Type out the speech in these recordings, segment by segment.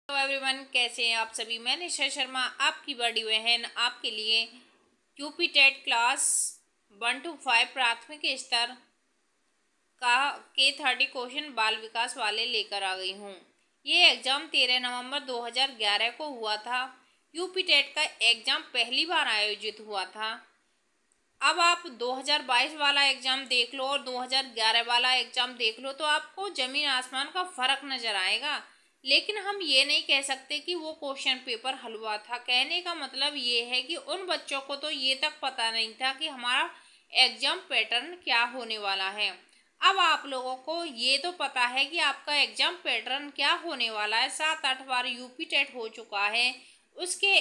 Hello everyone, कैसे हैं आप सभी। मैं निशा शर्मा, आपकी बड़ी बहन, आपके लिए यूपी टेट क्लास 1 to 5 प्राथमिक स्तर का के 30 क्वेश्चन बाल विकास वाले लेकर आ गई हूँ। ये एग्ज़ाम 13 नवंबर 2011 को हुआ था। यूपी टेट का एग्ज़ाम पहली बार आयोजित हुआ था। अब आप 2022 वाला एग्ज़ाम देख लो और 2011 वाला एग्ज़ाम देख लो तो आपको ज़मीन आसमान का फ़र्क नज़र आएगा। लेकिन हम ये नहीं कह सकते कि वो क्वेश्चन पेपर हलवा था। कहने का मतलब ये है कि उन बच्चों को तो ये तक पता नहीं था कि हमारा एग्ज़ाम पैटर्न क्या होने वाला है। अब आप लोगों को ये तो पता है कि आपका एग्ज़ाम पैटर्न क्या होने वाला है। 7-8 बार यूपी टेट हो चुका है, उसके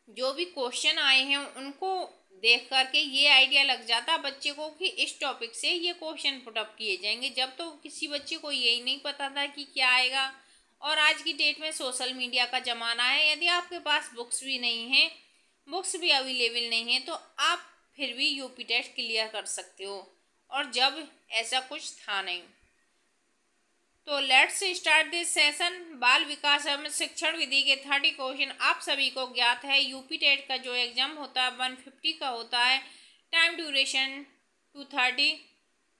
जो भी क्वेश्चन आए हैं उनको देख करके ये आइडिया लग जाता बच्चे को कि इस टॉपिक से ये क्वेश्चन पुटअप किए जाएंगे। जब तो किसी बच्चे को यही नहीं पता था कि क्या आएगा। और आज की डेट में सोशल मीडिया का ज़माना है। यदि आपके पास बुक्स भी नहीं हैं, बुक्स भी अवेलेबल नहीं है, तो आप फिर भी यूपी टेस्ट क्लियर कर सकते हो। और जब ऐसा कुछ था नहीं, तो लेट्स स्टार्ट दिस सेशन। बाल विकास एवं शिक्षण विधि के 30 क्वेश्चन आप सभी को ज्ञात है। यूपी टेट का जो एग्जाम होता है 150 का होता है। टाइम ड्यूरेशन 230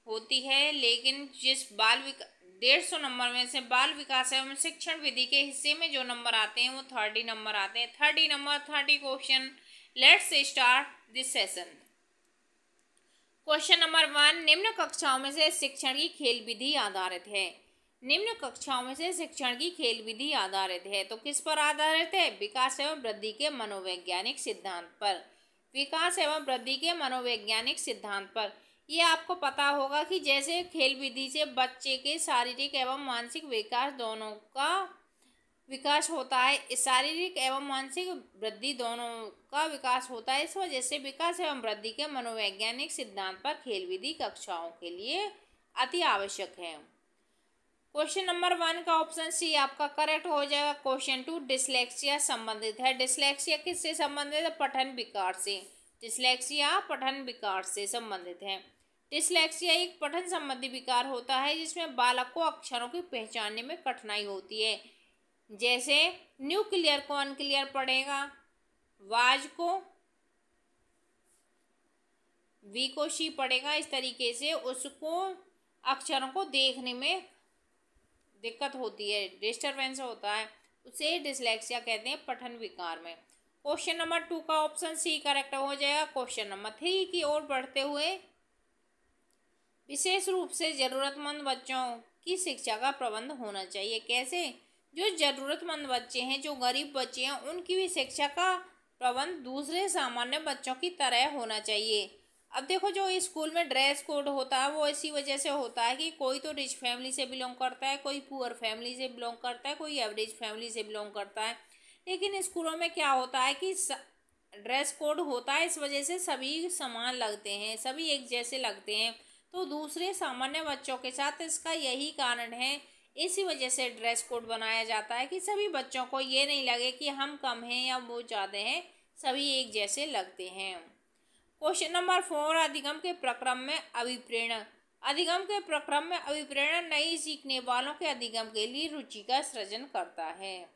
होती है। लेकिन जिस 150 नंबर में से बाल विकास एवं शिक्षण विधि के हिस्से में जो नंबर आते हैं वो 30 नंबर आते हैं। 30 number 30 question. Let's start this session. Question number 1, निम्न कक्षाओं में से शिक्षण की खेल विधि आधारित है। निम्न कक्षाओं में से शिक्षण की खेल विधि आधारित है तो किस पर आधारित है? विकास एवं वृद्धि के मनोवैज्ञानिक सिद्धांत पर। विकास एवं वृद्धि के मनोवैज्ञानिक सिद्धांत पर। ये आपको पता होगा कि जैसे खेल विधि से बच्चे के शारीरिक एवं मानसिक विकास दोनों का विकास होता है, शारीरिक एवं मानसिक वृद्धि दोनों का विकास होता है। इस वजह से विकास एवं वृद्धि के मनोवैज्ञानिक सिद्धांत पर खेल विधि कक्षाओं के लिए अति आवश्यक है। क्वेश्चन नंबर 1 का ऑप्शन सी आपका करेक्ट हो जाएगा। क्वेश्चन 2, डिसलेक्सिया संबंधित है। डिसलेक्सिया किससे संबंधित है? पठन विकार से। डिसलेक्सिया पठन विकार से संबंधित है। डिसलेक्सिया एक पठन संबंधी विकार होता है जिसमें बालक को अक्षरों की पहचानने में कठिनाई होती है। जैसे न्यू क्लियर को अनक्लियर पढ़ेगा, वाज को वी को शी पढ़ेगा। इस तरीके से उसको अक्षरों को देखने में दिक्कत होती है, डिस्टरबेंस होता है, उसे डिसलेक्सिया कहते हैं पठन विकार में। क्वेश्चन नंबर 2 का ऑप्शन सी करेक्ट हो जाएगा। क्वेश्चन नंबर 3 की ओर बढ़ते हुए, विशेष रूप से जरूरतमंद बच्चों की शिक्षा का प्रबंध होना चाहिए। कैसे? जो जरूरतमंद बच्चे हैं, जो गरीब बच्चे हैं, उनकी भी शिक्षा का प्रबंध दूसरे सामान्य बच्चों की तरह होना चाहिए। अब देखो, जो स्कूल में ड्रेस कोड होता है वो इसी वजह से होता है कि कोई तो रिच फैमिली से बिलोंग करता है, कोई पुअर फैमिली से बिलोंग करता है, कोई एवरेज फैमिली से बिलोंग करता है। लेकिन स्कूलों में क्या होता है कि ड्रेस कोड होता है, इस वजह से सभी समान लगते हैं, सभी एक जैसे लगते हैं। तो दूसरे सामान्य बच्चों के साथ इसका यही कारण है। इसी वजह से ड्रेस कोड बनाया जाता है कि सभी बच्चों को ये नहीं लगे कि हम कम हैं या वो ज़्यादा हैं, सभी एक जैसे लगते हैं। क्वेश्चन नंबर 4, अधिगम के प्रक्रम में अभिप्रेरण। अधिगम के प्रक्रम में अभिप्रेरण नई सीखने वालों के अधिगम के लिए रुचि का सृजन करता है।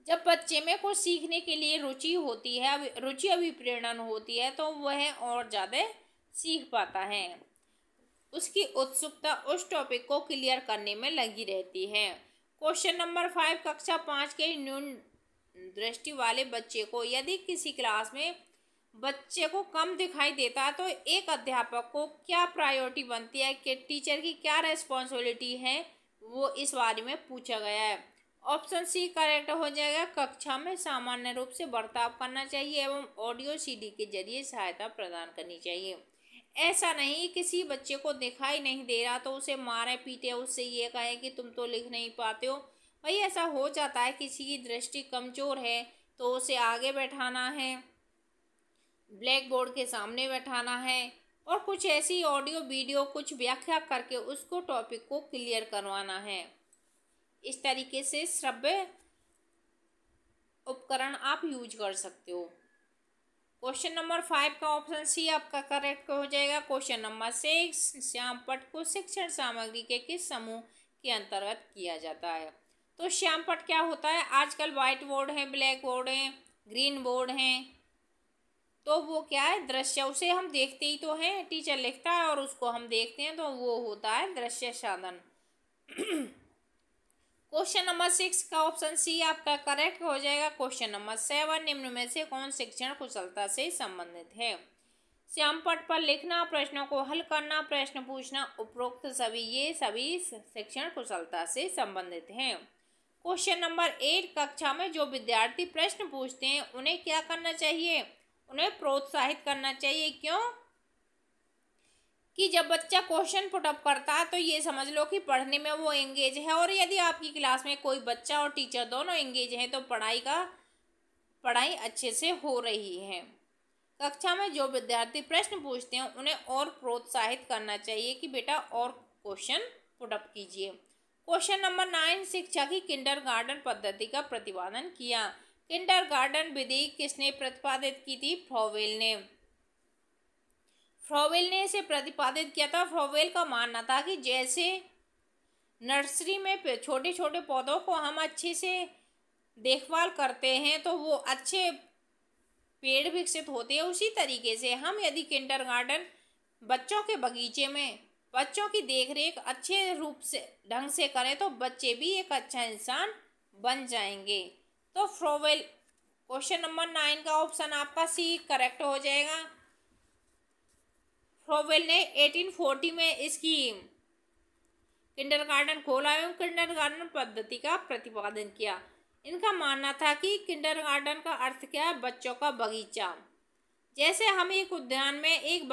जब बच्चे में कुछ सीखने के लिए रुचि होती है, रुचि अभिप्रेरण होती है, तो वह और ज़्यादा सीख पाता है। उसकी उत्सुकता उस टॉपिक को क्लियर करने में लगी रहती है। क्वेश्चन नंबर 5, कक्षा 5 के न्यून दृष्टि वाले बच्चे को यदि किसी क्लास में बच्चे को कम दिखाई देता है तो एक अध्यापक को क्या प्रायोरिटी बनती है, कि टीचर की क्या रेस्पॉन्सिबिलिटी है, वो इस बारे में पूछा गया है। ऑप्शन सी करेक्ट हो जाएगा। कक्षा में सामान्य रूप से बर्ताव करना चाहिए एवं ऑडियो सीडी के जरिए सहायता प्रदान करनी चाहिए। ऐसा नहीं किसी बच्चे को दिखाई नहीं दे रहा तो उसे मारे पीटे, उससे ये कहे कि तुम तो लिख नहीं पाते हो। भाई ऐसा हो जाता है, किसी की दृष्टि कमज़ोर है तो उसे आगे बैठाना है, ब्लैक बोर्ड के सामने बैठाना है और कुछ ऐसी ऑडियो वीडियो कुछ व्याख्या करके उसको टॉपिक को क्लियर करवाना है। इस तरीके से श्रव्य उपकरण आप यूज कर सकते हो। क्वेश्चन नंबर 5 का ऑप्शन सी आपका करेक्ट हो जाएगा। क्वेश्चन नंबर 6, श्याम पट को शिक्षण सामग्री के किस समूह के अंतर्गत किया जाता है? तो श्याम पट क्या होता है? आजकल वाइट बोर्ड है, ब्लैक बोर्ड है, ग्रीन बोर्ड है, तो वो क्या है? दृश्य, उसे हम देखते ही तो हैं, टीचर लिखता है और उसको हम देखते हैं, तो वो होता है दृश्य साधन। क्वेश्चन नंबर 6 का ऑप्शन सी आपका करेक्ट हो जाएगा। क्वेश्चन नंबर 7, निम्न में से कौन शिक्षण कुशलता से संबंधित है? श्याम पट पर लिखना, प्रश्नों को हल करना, प्रश्न पूछना, उपरोक्त सभी शिक्षण कुशलता से संबंधित हैं। क्वेश्चन नंबर 8, कक्षा में जो विद्यार्थी प्रश्न पूछते हैं उन्हें क्या करना चाहिए? उन्हें प्रोत्साहित करना चाहिए। क्यों? कि जब बच्चा क्वेश्चन पुटअप करता है तो ये समझ लो कि पढ़ने में वो एंगेज है, और यदि आपकी क्लास में कोई बच्चा और टीचर दोनों एंगेज हैं तो पढ़ाई अच्छे से हो रही है। कक्षा में जो विद्यार्थी प्रश्न पूछते हैं उन्हें और प्रोत्साहित करना चाहिए कि बेटा और क्वेश्चन पुटअप कीजिए। क्वेश्चन नंबर 9, शिक्षा की किंडरगार्टन पद्धति का प्रतिपादन किया। किंडरगार्टन विधि किसने प्रतिपादित की थी? फ्रोवेल ने। फ्रोवेल ने इसे प्रतिपादित किया था। फ्रोवेल का मानना था कि जैसे नर्सरी में छोटे छोटे पौधों को हम अच्छे से देखभाल करते हैं तो वो अच्छे पेड़ विकसित होते हैं, उसी तरीके से हम यदि किंडरगार्टन बच्चों के बगीचे में बच्चों की देखरेख अच्छे रूप से ढंग से करें तो बच्चे भी एक अच्छा इंसान बन जाएंगे। तो फ्रोवेल, क्वेश्चन नंबर 9 का ऑप्शन आपका सी करेक्ट हो जाएगा। फ्रोवेल ने 1840 में इसकी किंडरगार्टन खोला एवं किंडरगार्टन पद्धति का प्रतिपादन किया। इनका मानना था कि किंडरगार्टन का अर्थ क्या है? बच्चों का बगीचा। जैसे हम एक उद्यान में एक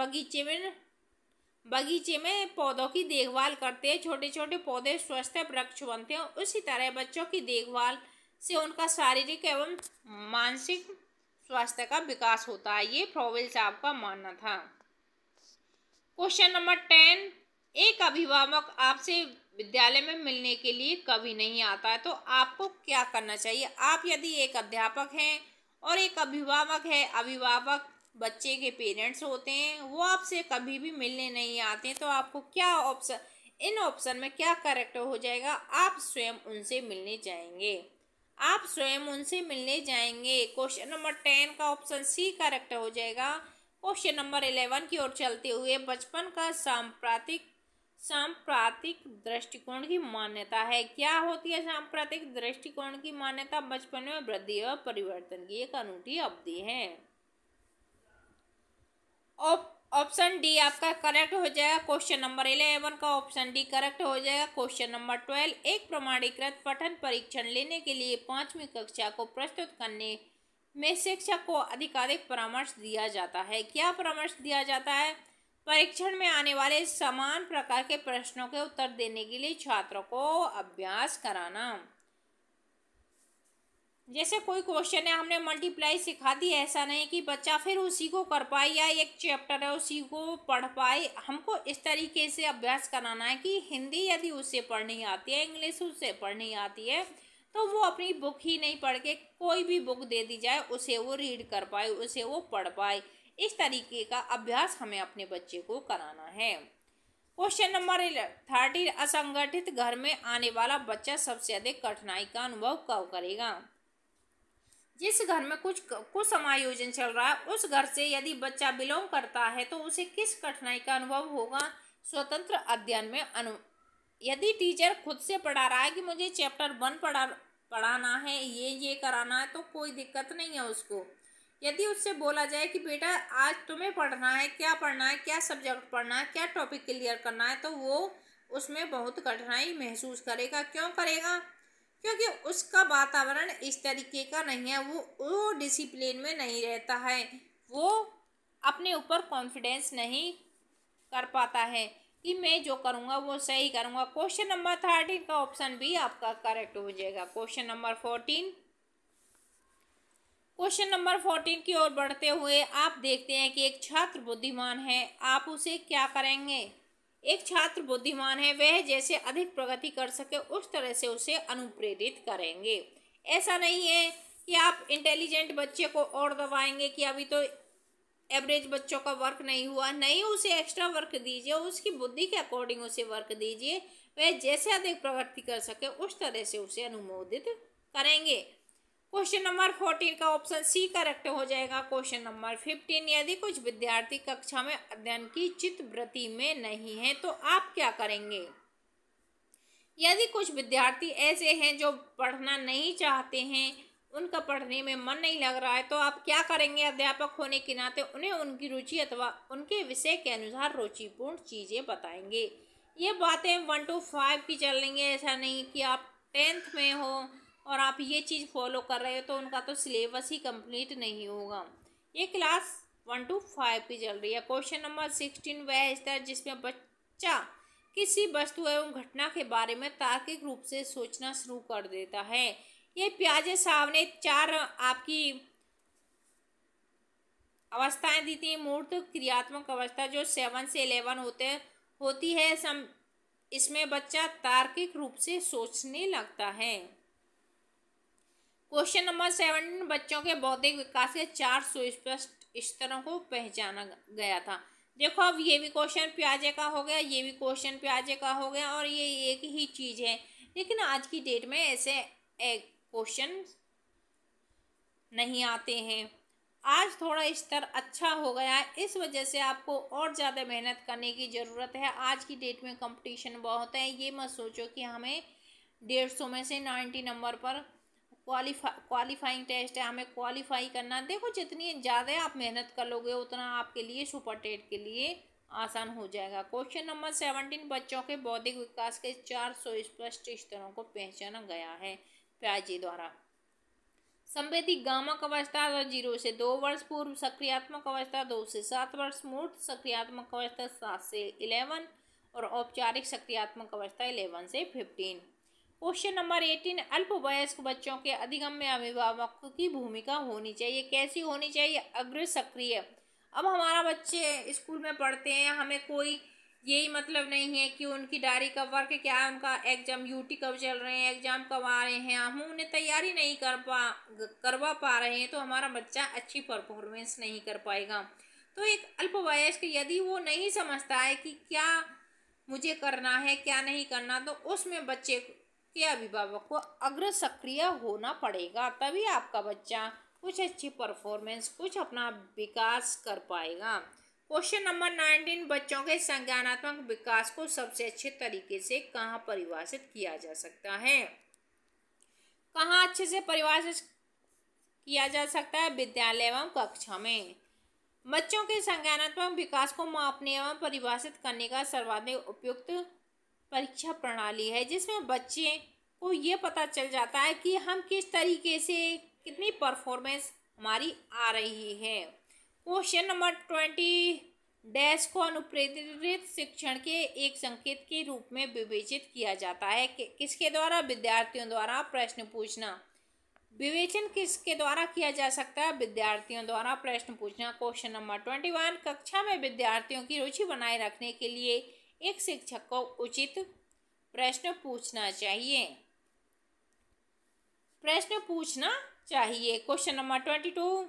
बगीचे में पौधों की देखभाल करते हैं, छोटे छोटे पौधे स्वस्थ वृक्ष बनते हैं, उसी तरह बच्चों की देखभाल से उनका शारीरिक एवं मानसिक स्वास्थ्य का विकास होता है। ये फ्रोवेल साहब का मानना था। क्वेश्चन नंबर 10, एक अभिभावक आपसे विद्यालय में मिलने के लिए कभी नहीं आता है तो आपको क्या करना चाहिए? आप यदि एक अध्यापक हैं और एक अभिभावक है, अभिभावक बच्चे के पेरेंट्स होते हैं, वो आपसे कभी भी मिलने नहीं आते तो आपको क्या ऑप्शन, इन ऑप्शन में क्या करेक्ट हो जाएगा? आप स्वयं उनसे मिलने जाएंगे। आप स्वयं उनसे मिलने जाएंगे। क्वेश्चन नंबर 10 का ऑप्शन सी करेक्ट हो जाएगा। क्वेश्चन नंबर 11 की ओर चलते हुए, बचपन का सांप्रतिक दृष्टिकोण की मान्यता है। क्या होती है सांप्रतिक दृष्टिकोण की मान्यता? बचपन में वृद्धि और परिवर्तन की एक अनूठी अवधि है। ऑप्शन डी आपका करेक्ट हो जाएगा। क्वेश्चन नंबर 11 का ऑप्शन डी करेक्ट हो जाएगा। क्वेश्चन नंबर 12, एक प्रमाणीकृत पठन परीक्षण लेने के लिए 5वीं कक्षा को प्रस्तुत करने में शिक्षक को अधिकाधिक परामर्श दिया जाता है। क्या परामर्श दिया जाता है? परीक्षण में आने वाले समान प्रकार के प्रश्नों के उत्तर देने के लिए छात्रों को अभ्यास कराना। जैसे कोई क्वेश्चन है, हमने मल्टीप्लाई सिखा दी, ऐसा नहीं कि बच्चा फिर उसी को कर पाए या एक चैप्टर है उसी को पढ़ पाए। हमको इस तरीके से अभ्यास कराना है कि हिंदी यदि उससे पढ़नी आती है, इंग्लिश उससे पढ़नी आती है, तो वो अपनी बुक ही नहीं पढ़ के कोई भी बुक दे दी जाए उसे वो रीड कर पाए, उसे वो पढ़ पाए। इस तरीके का अभ्यास हमें अपने बच्चे को कराना है। क्वेश्चन नंबर 13, असंगठित घर में आने वाला बच्चा सबसे अधिक कठिनाई का अनुभव कब करेगा? जिस घर में कुछ समायोजन चल रहा है उस घर से यदि बच्चा बिलोंग करता है तो उसे किस कठिनाई का अनुभव होगा? स्वतंत्र अध्ययन में यदि टीचर खुद से पढ़ा रहा है कि मुझे चैप्टर 1 पढ़ाना है, ये कराना है, तो कोई दिक्कत नहीं है उसको। यदि उससे बोला जाए कि बेटा आज तुम्हें पढ़ना है, क्या पढ़ना है, क्या सब्जेक्ट पढ़ना है, क्या टॉपिक क्लियर करना है, तो वो उसमें बहुत कठिनाई महसूस करेगा। क्यों करेगा? क्योंकि उसका वातावरण इस तरीके का नहीं है, वो डिसिप्लिन में नहीं रहता है, वो अपने ऊपर कॉन्फिडेंस नहीं कर पाता है कि मैं जो करूँगा वो सही करूँगा। क्वेश्चन नंबर 13 का ऑप्शन बी आपका करेक्ट हो जाएगा। क्वेश्चन नंबर 14 की ओर बढ़ते हुए आप देखते हैं कि एक छात्र बुद्धिमान है, आप उसे क्या करेंगे? एक छात्र बुद्धिमान है, वह जैसे अधिक प्रगति कर सके उस तरह से उसे अनुप्रेरित करेंगे। ऐसा नहीं है कि आप इंटेलिजेंट बच्चे को और दबाएंगे कि अभी तो एवरेज बच्चों का वर्क नहीं हुआ, नहीं, उसे एक्स्ट्रा वर्क दीजिए, उसकी बुद्धि के अकॉर्डिंग उसे वर्क दीजिए। वह जैसे अधिक प्रगति कर सके उस तरह से उसे अनुमोदित करेंगे। क्वेश्चन नंबर 14 का ऑप्शन सी करेक्ट हो जाएगा। क्वेश्चन नंबर 15, यदि कुछ विद्यार्थी कक्षा में अध्ययन की चित्तवृत्ति में नहीं है तो आप क्या करेंगे? यदि कुछ विद्यार्थी ऐसे हैं जो पढ़ना नहीं चाहते हैं, उनका पढ़ने में मन नहीं लग रहा है, तो आप क्या करेंगे? अध्यापक होने के नाते उन्हें उनकी रुचि अथवा उनके विषय के अनुसार रुचिपूर्ण चीज़ें बताएंगे। ये बातें 1 to 5 की चल रही हैं, ऐसा नहीं कि आप 10th में हो और आप ये चीज़ फॉलो कर रहे हो तो उनका तो सिलेबस ही कंप्लीट नहीं होगा। ये क्लास 1 to 5 की चल रही है। क्वेश्चन नंबर 16, वह स्तर जिसमें बच्चा किसी वस्तु एवं घटना के बारे में तार्किक रूप से सोचना शुरू कर देता है। ये पियाजे साहब ने 4 आपकी अवस्थाएं दी थी। मूर्त क्रियात्मक अवस्था जो 7 से 11 होती है, इसमें बच्चा तार्किक रूप से सोचने लगता है। क्वेश्चन नंबर 17, बच्चों के बौद्धिक विकास के 4 सुस्पष्ट स्तरों को पहचाना गया था। देखो अब ये भी क्वेश्चन पियाजे का हो गया, ये भी क्वेश्चन पियाजे का हो गया और ये एक ही चीज़ है, लेकिन आज की डेट में ऐसे क्वेश्चन नहीं आते हैं। आज थोड़ा स्तर अच्छा हो गया है, इस वजह से आपको और ज़्यादा मेहनत करने की ज़रूरत है। आज की डेट में कंपटीशन बहुत है। ये मत सोचो कि हमें 150 में से 90 नंबर पर क्वालिफाइंग टेस्ट है, हमें क्वालिफाई करना। देखो जितनी ज़्यादा आप मेहनत कर लोगे उतना आपके लिए सुपर टेट के लिए आसान हो जाएगा। क्वेश्चन नंबर 17, बच्चों के बौद्धिक विकास के 4 सुस्पष्ट स्तरों को पहचाना गया है पियाजे द्वारा। संवेदी गामक अवस्था 0 से 2 वर्ष, पूर्व सक्रियात्मक अवस्था 2 से 7 वर्ष, मूर्त सक्रियात्मक अवस्था 7 से 11 और औपचारिक सक्रियात्मक अवस्था 11 से 15। क्वेश्चन नंबर 18, अल्पवयस्क बच्चों के अधिगम में अभिभावक की भूमिका होनी चाहिए। कैसी होनी चाहिए? अग्र सक्रिय। अब हमारा बच्चे स्कूल में पढ़ते हैं, हमें कोई यही मतलब नहीं है कि उनकी डायरी कब वर्क क्या है, उनका एग्जाम यूटी कब चल रहे हैं, एग्जाम कब आ रहे हैं, हम उन्हें तैयारी नहीं करवा पा रहे हैं तो हमारा बच्चा अच्छी परफॉर्मेंस नहीं कर पाएगा। तो एक अल्पवयस्क यदि वो नहीं समझता है कि क्या मुझे करना है क्या नहीं करना, तो उसमें बच्चे के अभिभावक को अग्र सक्रिय होना पड़ेगा, तभी आपका बच्चा कुछ अच्छी परफॉर्मेंस कुछ अपना विकास कर पाएगा। क्वेश्चन नंबर 19, बच्चों के संज्ञानात्मक विकास को सबसे अच्छे तरीके से कहाँ परिभाषित किया जा सकता है? कहाँ अच्छे से परिभाषित किया जा सकता है? विद्यालय एवं कक्षा में। बच्चों के संज्ञानात्मक विकास को मापने एवं परिभाषित करने का सर्वाधिक उपयुक्त परीक्षा प्रणाली है, जिसमें बच्चे को ये पता चल जाता है कि हम किस तरीके से कितनी परफॉर्मेंस हमारी आ रही है। क्वेश्चन नंबर 20, डैश को अनुप्रेरित शिक्षण के एक संकेत के रूप में विवेचित किया जाता है। किसके द्वारा? विद्यार्थियों द्वारा प्रश्न पूछना। विवेचन किसके द्वारा किया जा सकता है? विद्यार्थियों द्वारा प्रश्न पूछना। क्वेश्चन नंबर 21, कक्षा में विद्यार्थियों की रुचि बनाए रखने के लिए एक शिक्षक को उचित प्रश्न पूछना चाहिए। क्वेश्चन नंबर 22,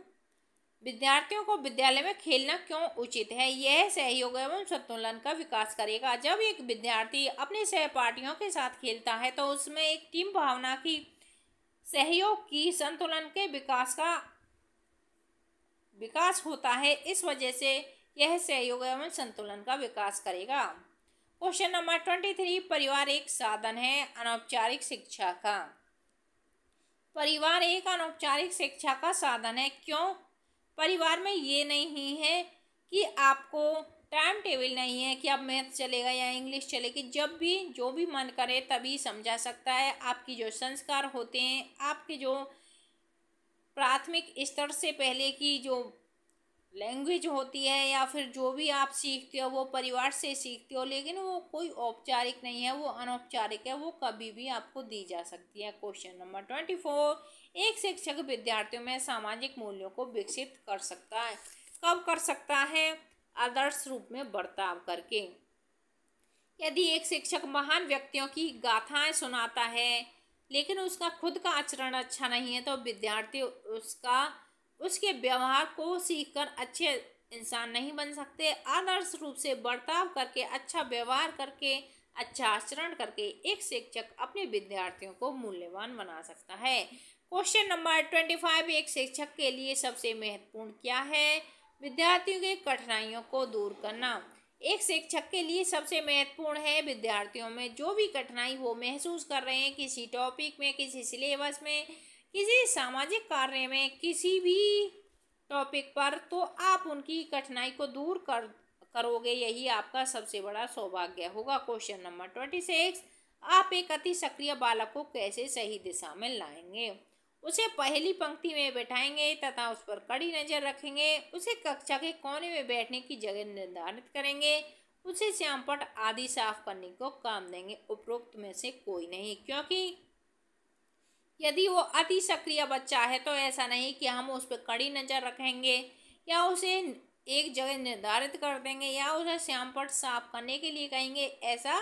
विद्यार्थियों को विद्यालय में खेलना क्यों उचित है? यह सहयोग एवं संतुलन का विकास करेगा। जब एक विद्यार्थी अपने सहपाठियों के साथ खेलता है तो उसमें एक टीम भावना की, सहयोग की, संतुलन के विकास होता है। इस वजह से यह सहयोग एवं संतुलन का विकास करेगा। क्वेश्चन नंबर 23, परिवार एक साधन है अनौपचारिक शिक्षा का। परिवार एक अनौपचारिक शिक्षा का साधन है। क्यों? परिवार में ये नहीं है कि आपको टाइम टेबल नहीं है कि अब मैथ चलेगा या इंग्लिश चलेगी, जब भी जो भी मन करे तभी समझा सकता है। आपकी जो संस्कार होते हैं, आपके जो प्राथमिक स्तर से पहले की जो लैंग्वेज होती है या फिर जो भी आप सीखते हो वो परिवार से सीखते हो, लेकिन वो कोई औपचारिक नहीं है, वो अनौपचारिक है, वो कभी भी आपको दी जा सकती है। क्वेश्चन नंबर 24, एक शिक्षक विद्यार्थियों में सामाजिक मूल्यों को विकसित कर सकता है। कब कर सकता है? आदर्श रूप में बर्ताव करके। यदि एक शिक्षक महान व्यक्तियों की गाथाएं सुनाता है लेकिन उसका खुद का आचरण अच्छा नहीं है तो विद्यार्थी उसके व्यवहार को सीखकर अच्छे इंसान नहीं बन सकते। आदर्श रूप से बर्ताव करके, अच्छा व्यवहार करके अच्छा आचरण करके एक शिक्षक अपने विद्यार्थियों को मूल्यवान बना सकता है। क्वेश्चन नंबर 25, एक शिक्षक के लिए सबसे महत्वपूर्ण क्या है? विद्यार्थियों की कठिनाइयों को दूर करना। एक शिक्षक के लिए सबसे महत्वपूर्ण है विद्यार्थियों में जो भी कठिनाई वो महसूस कर रहे हैं किसी टॉपिक में, किसी सिलेबस में, किसी सामाजिक कार्य में, किसी भी टॉपिक पर, तो आप उनकी कठिनाई को दूर करोगे, यही आपका सबसे बड़ा सौभाग्य होगा। क्वेश्चन नंबर 26, आप एक अति सक्रिय बालक को कैसे सही दिशा में लाएंगे? उसे पहली पंक्ति में बैठाएंगे तथा उस पर कड़ी नजर रखेंगे। उसे कक्षा के कोने में बैठने की जगह निर्धारित करेंगे। उसे श्यामपट्ट आदि साफ करने को काम देंगे। उपरोक्त में से कोई नहीं, क्योंकि यदि वो अति सक्रिय बच्चा है तो ऐसा नहीं कि हम उस पर कड़ी नजर रखेंगे या उसे एक जगह निर्धारित कर देंगे या उसे श्यामपट्ट साफ करने के लिए कहेंगे, ऐसा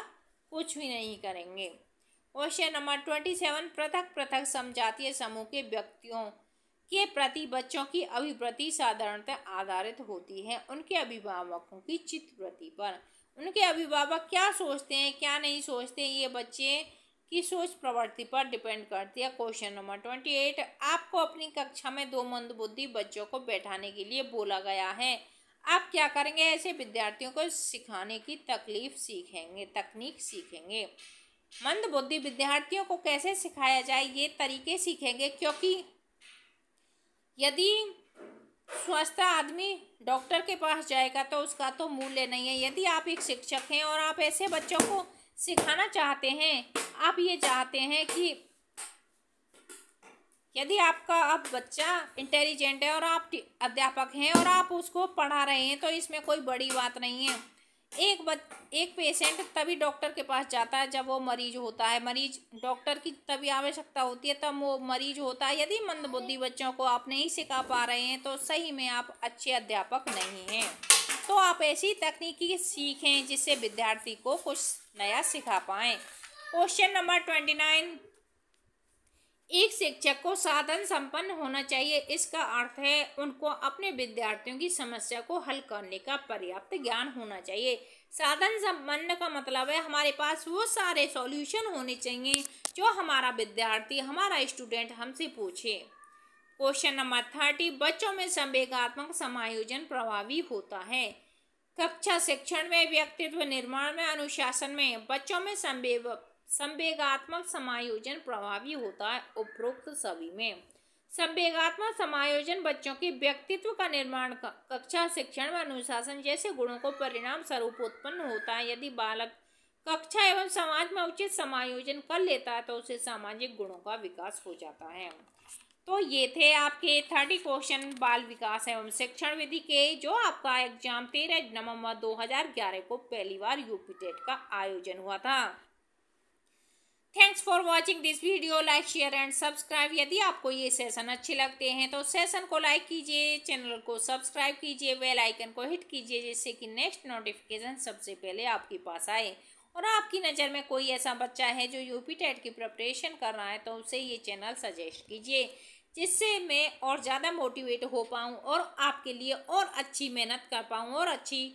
कुछ भी नहीं करेंगे। क्वेश्चन नंबर 27, पृथक पृथक समजातीय समूह के व्यक्तियों के प्रति बच्चों की अभिवृत्ति साधारणतः आधारित होती है उनके अभिभावकों की चित्तवृत्ति पर। उनके अभिभावक क्या सोचते हैं क्या नहीं सोचते, ये बच्चे की सोच प्रवृत्ति पर डिपेंड करती है। क्वेश्चन नंबर 28, आपको अपनी कक्षा में 2 मंदबुद्धि बच्चों को बैठाने के लिए बोला गया है, आप क्या करेंगे? ऐसे विद्यार्थियों को सिखाने की तकनीक सीखेंगे। मंदबुद्धि विद्यार्थियों को कैसे सिखाया जाए ये तरीके सीखेंगे, क्योंकि यदि स्वस्थ आदमी डॉक्टर के पास जाएगा तो उसका तो मूल्य नहीं है। यदि आप एक शिक्षक हैं और आप ऐसे बच्चों को सिखाना चाहते हैं, आप ये चाहते हैं कि यदि आपका अब बच्चा इंटेलिजेंट है और आप अध्यापक हैं और आप उसको पढ़ा रहे हैं तो इसमें कोई बड़ी बात नहीं है। एक पेशेंट तभी डॉक्टर के पास जाता है जब वो मरीज होता है, मरीज डॉक्टर की तभी आवश्यकता होती है तब वो मरीज होता है। यदि मंदबुद्धि बच्चों को आप नहीं सिखा पा रहे हैं तो सही में आप अच्छे अध्यापक नहीं हैं। तो आप ऐसी तकनीकी सीखें जिससे विद्यार्थी को कुछ नया सिखा पाएँ। क्वेश्चन नंबर 29, एक शिक्षक को साधन संपन्न होना चाहिए। इसका अर्थ है उनको अपने विद्यार्थियों की समस्या को हल करने का पर्याप्त ज्ञान होना चाहिए। साधन संपन्न का मतलब है हमारे पास वो सारे सॉल्यूशन होने चाहिए जो हमारा विद्यार्थी, हमारा स्टूडेंट हमसे पूछे। क्वेश्चन नंबर 30, बच्चों में संवेगात्मक समायोजन प्रभावी होता है। कक्षा शिक्षण में, व्यक्तित्व निर्माण में, अनुशासन में बच्चों में संवेगात्मक समायोजन प्रभावी होता है। उपरोक्त सभी में संवेगात्मक समायोजन बच्चों के व्यक्तित्व का निर्माण कक्षा शिक्षण में अनुशासन जैसे गुणों को परिणाम स्वरूप उत्पन्न होता है। यदि बालक कक्षा एवं समाज में उचित समायोजन कर लेता है तो उसे सामाजिक गुणों का विकास हो जाता है। तो ये थे आपके 30 क्वेश्चन बाल विकास एवं शिक्षण विधि के, जो आपका एग्जाम 13 नवंबर 2011 को पहली बार यूपी टेट का आयोजन हुआ था। Thanks for watching this video, like share and subscribe. यदि आपको ये सेशन अच्छे लगते हैं तो सेशन को लाइक कीजिए, चैनल को सब्सक्राइब कीजिए, बेल आइकन को हिट कीजिए जिससे कि नेक्स्ट नोटिफिकेशन सबसे पहले आपके पास आए। और आपकी नज़र में कोई ऐसा बच्चा है जो यूपी टेट की प्रिपरेशन कर रहा है तो उसे ये चैनल सजेस्ट कीजिए जिससे मैं और ज़्यादा मोटिवेट हो पाऊँ और आपके लिए और अच्छी मेहनत कर पाऊँ और अच्छी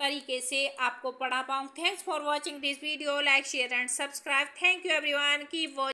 तरीके से आपको पढ़ा पाऊँ। Thanks for watching this video, like share and subscribe. Thank you everyone, keep watching.